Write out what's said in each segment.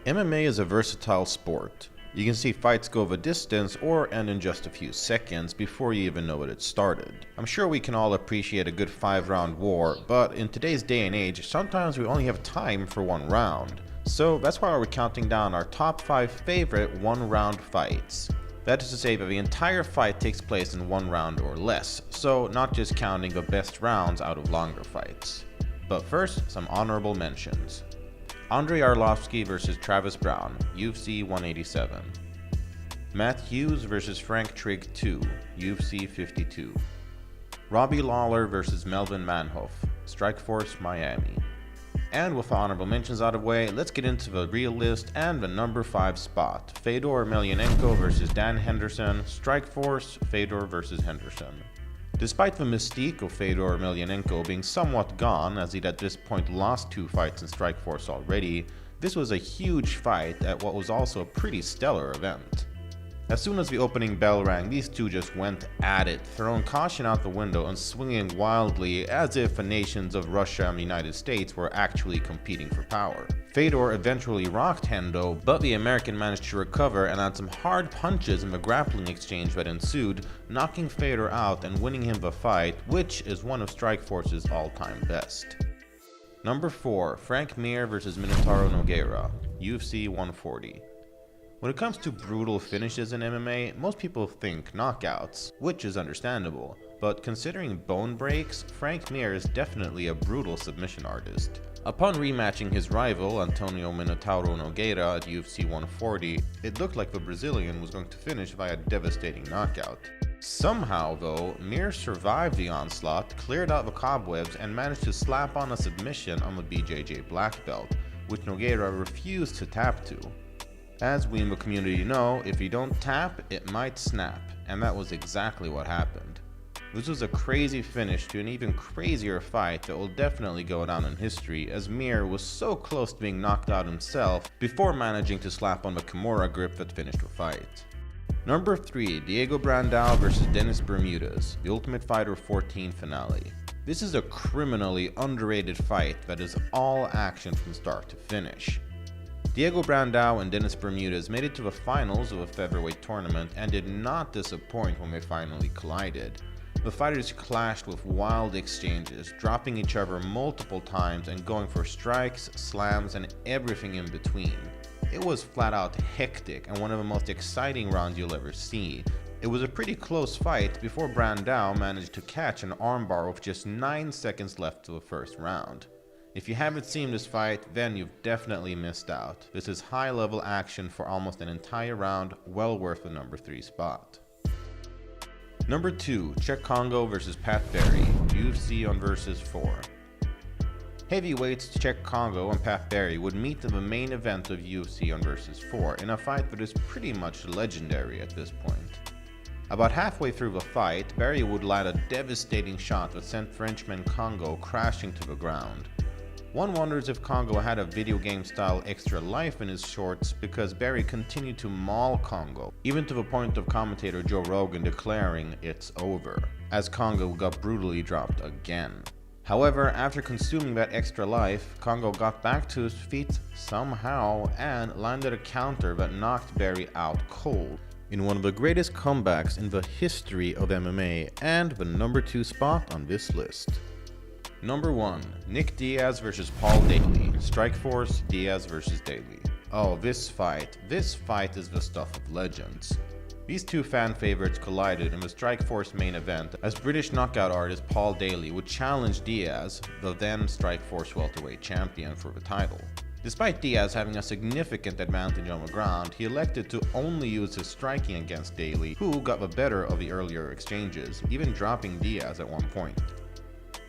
MMA is a versatile sport. You can see fights go of a distance or end in just a few seconds before you even know it started. I'm sure we can all appreciate a good 5-round war, but in today's day and age, sometimes we only have time for one round. So that's why we're counting down our top 5 favorite one-round fights. That is to say that the entire fight takes place in 1 round or less, so not just counting the best rounds out of longer fights. But first, some honorable mentions. Andrei Arlovski vs Travis Browne, UFC 187. Matt Hughes vs Frank Trigg 2, UFC 52. Robbie Lawler vs Melvin Manhoef, Strikeforce Miami. And with the honorable mentions out of the way, let's get into the real list and the number 5 spot. Fedor Emelianenko vs Dan Henderson, Strikeforce, Fedor vs Henderson. Despite the mystique of Fedor Emelianenko being somewhat gone, as he'd at this point lost 2 fights in Strikeforce already, this was a huge fight at what was also a pretty stellar event. As soon as the opening bell rang, these two just went at it, throwing caution out the window and swinging wildly as if the nations of Russia and the United States were actually competing for power. Fedor eventually rocked Hendo, but the American managed to recover and add some hard punches in the grappling exchange that ensued, knocking Fedor out and winning him the fight, which is one of Strikeforce's all-time best. Number 4. Frank Mir vs Minotauro Nogueira, UFC 140. When it comes to brutal finishes in MMA, most people think knockouts, which is understandable, but considering bone breaks, Frank Mir is definitely a brutal submission artist. Upon rematching his rival, Antonio Minotauro Nogueira at UFC 140, it looked like the Brazilian was going to finish via a devastating knockout. Somehow though, Mir survived the onslaught, cleared out the cobwebs, and managed to slap on a submission on the BJJ black belt, which Nogueira refused to tap to. As we in the community know, if you don't tap, it might snap, and that was exactly what happened. This was a crazy finish to an even crazier fight that will definitely go down in history, as Mir was so close to being knocked out himself before managing to slap on the Kimura grip that finished the fight. Number 3. Diego Brandow vs Dennis Bermudez, The Ultimate Fighter 14 finale. This is a criminally underrated fight that is all action from start to finish. Diego Brandow and Dennis Bermudez made it to the finals of a featherweight tournament and did not disappoint when they finally collided. The fighters clashed with wild exchanges, dropping each other multiple times and going for strikes, slams, and everything in between. It was flat out hectic and one of the most exciting rounds you'll ever see. It was a pretty close fight before Brandow managed to catch an armbar with just 9 seconds left to the first round. If you haven't seen this fight, then you've definitely missed out. This is high-level action for almost an entire round, well worth the number 3 spot. Number 2. Cheick Kongo vs Pat Barry, UFC on Versus 4. Heavyweights Cheick Kongo and Pat Barry would meet in the main event of UFC on Versus 4 in a fight that is pretty much legendary at this point. About halfway through the fight, Barry would land a devastating shot that sent Frenchman Kongo crashing to the ground. One wonders if Kongo had a video game style extra life in his shorts, because Barry continued to maul Kongo, even to the point of commentator Joe Rogan declaring it's over, as Kongo got brutally dropped again. However, after consuming that extra life, Kongo got back to his feet somehow and landed a counter that knocked Barry out cold, in one of the greatest comebacks in the history of MMA and the number 2 spot on this list. Number 1. Nick Diaz vs Paul Daley, Strikeforce, Diaz vs Daley. Oh, this fight is the stuff of legends. These two fan favorites collided in the Strikeforce main event as British knockout artist Paul Daley would challenge Diaz, the then Strikeforce welterweight champion, for the title. Despite Diaz having a significant advantage on the ground, he elected to only use his striking against Daley, who got the better of the earlier exchanges, even dropping Diaz at one point.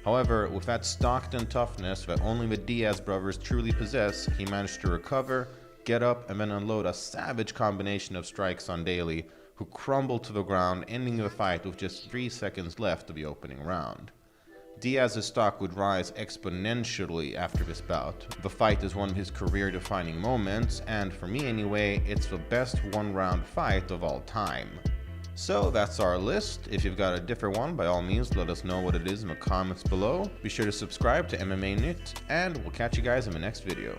However, with that Stockton toughness that only the Diaz brothers truly possess, he managed to recover, get up, and then unload a savage combination of strikes on Daley, who crumbled to the ground, ending the fight with just 3 seconds left of the opening round. Diaz's stock would rise exponentially after this bout. The fight is one of his career-defining moments, and for me anyway, it's the best one-round fight of all time. So that's our list. If you've got a different one, by all means let us know what it is in the comments below. Be sure to subscribe to MMA Nytt, and we'll catch you guys in the next video.